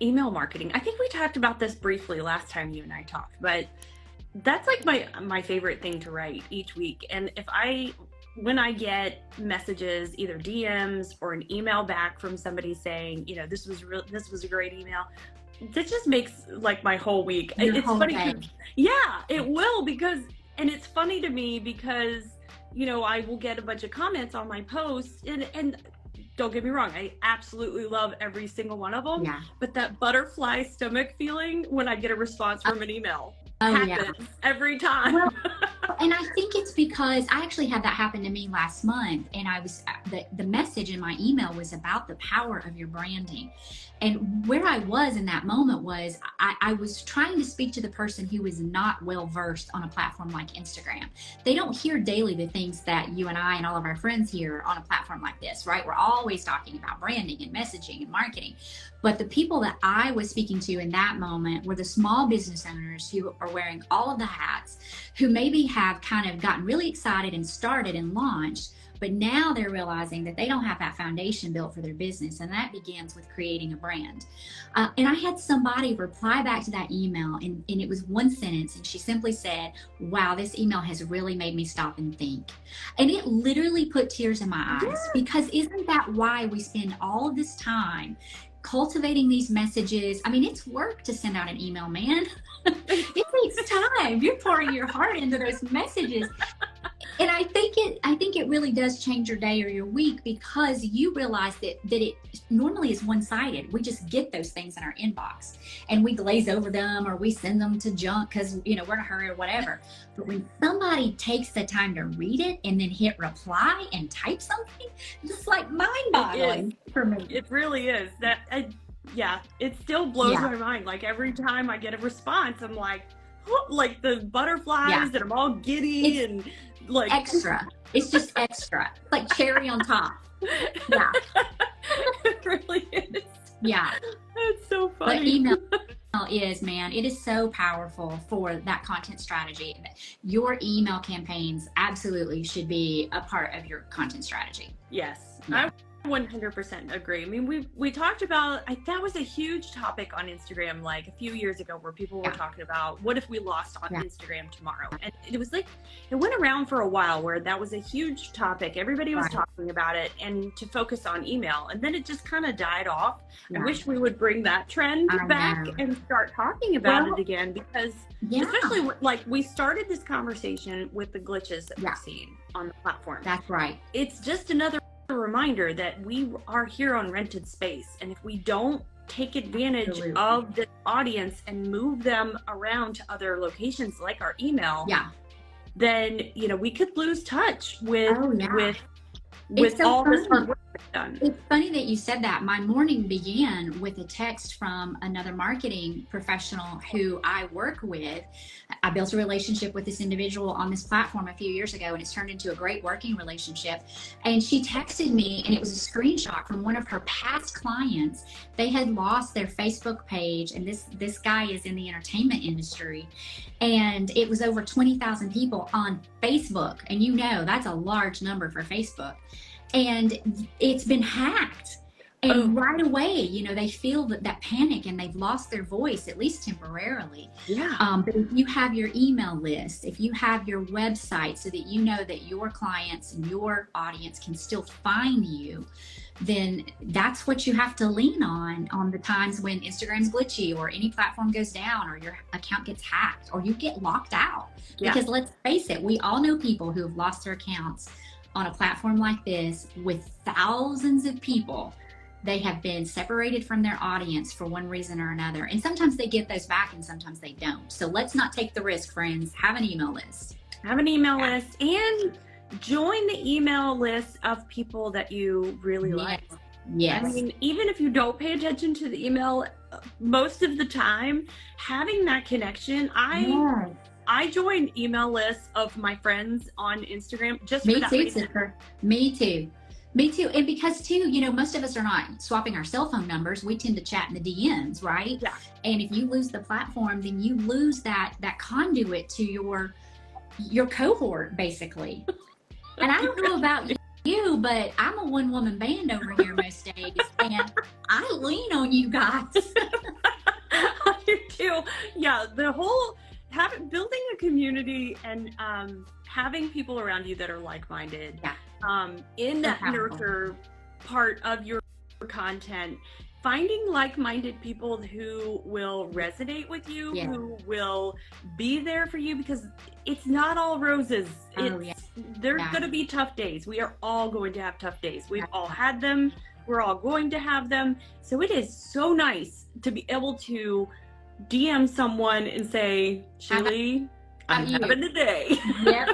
email marketing. I think we talked about this briefly last time you and I talked, but that's like my favorite thing to write each week. And when I get messages, either DMs or an email back from somebody saying, this was a great email, that just makes like my whole week. It's funny. Yeah, it will, and it's funny to me because, I will get a bunch of comments on my posts, and don't get me wrong, I absolutely love every single one of them. Yeah. But that butterfly stomach feeling when I get a response from an email happens every time. Well, and I think it's because I actually had that happen to me last month, and the message in my email was about the power of your branding. And where I was in that moment was I was trying to speak to the person who is not well versed on a platform like Instagram. They don't hear daily the things that you and I and all of our friends hear on a platform like this, right? We're always talking about branding and messaging and marketing. But the people that I was speaking to in that moment were the small business owners who are wearing all of the hats, who maybe have kind of gotten really excited and started and launched, but now they're realizing that they don't have that foundation built for their business. And that begins with creating a brand. And I had somebody reply back to that email, and it was one sentence. And she simply said, wow, this email has really made me stop and think. And it literally put tears in my eyes, because isn't that why we spend all of this time cultivating these messages? I mean, it's work to send out an email, man. It takes time. You're pouring your heart into those messages. And I think it really does change your day or your week, because you realize that it normally is one-sided. We just get those things in our inbox and we glaze over them, or we send them to junk because we're in a hurry or whatever. But when somebody takes the time to read it and then hit reply and type something, it's like mind-boggling for me. It really is. It still blows my mind. Like every time I get a response, I'm like the butterflies, and I'm all giddy and like extra. It's just extra, like cherry on top. Yeah. It really is. Yeah. That's so funny. But email is, man, it is so powerful for that content strategy. Your email campaigns absolutely should be a part of your content strategy. Yes. Yeah. I 100% agree. I mean, we talked about, that was a huge topic on Instagram like a few years ago, where people were talking about, what if we lost on Instagram tomorrow? And it was like, it went around for a while where that was a huge topic. Everybody was talking about it, and to focus on email. And then it just kind of died off. I wish we would bring that trend back and start talking about it again, because especially like we started this conversation with the glitches that we've seen on the platform. That's right. It's just another reminder that we are here on rented space, and if we don't take advantage of the audience and move them around to other locations like our email, then we could lose touch with all this hard work done. It's funny that you said that. My morning began with a text from another marketing professional who I work with. I built a relationship with this individual on this platform a few years ago, and it's turned into a great working relationship. And she texted me, and it was a screenshot from one of her past clients. They had lost their Facebook page, and this guy is in the entertainment industry, and it was over 20,000 people on Facebook. And that's a large number for Facebook. And it's been hacked. And right away, they feel that panic, and they've lost their voice, at least temporarily. Yeah. But if you have your email list, if you have your website so that you know that your clients and your audience can still find you, then that's what you have to lean on the times when Instagram's glitchy, or any platform goes down, or your account gets hacked, or you get locked out. Because let's face it, we all know people who have lost their accounts on a platform like this with thousands of people. They have been separated from their audience for one reason or another. And sometimes they get those back, and sometimes they don't. So let's not take the risk, friends. Have an email list. Have an email list, and join the email list of people that you really like. Yes. I mean, even if you don't pay attention to the email most of the time, having that connection, I join email lists of my friends on Instagram just for that reason. Sister. Me too. And because too, most of us are not swapping our cell phone numbers. We tend to chat in the DMs, right? Yeah. And if you lose the platform, then you lose that conduit to your cohort, basically. And I don't know about you, but I'm a one-woman band over here most days, and I lean on you guys. whole building a community and having people around you that are like-minded in that nurture part of your content, finding like-minded people who will resonate with you, who will be there for you, because it's not all roses. There's going to be tough days. We are all going to have tough days. We've all had them. We're all going to have them. So it is so nice to be able to DM someone and say, Sheely, I'm having a day. Yep.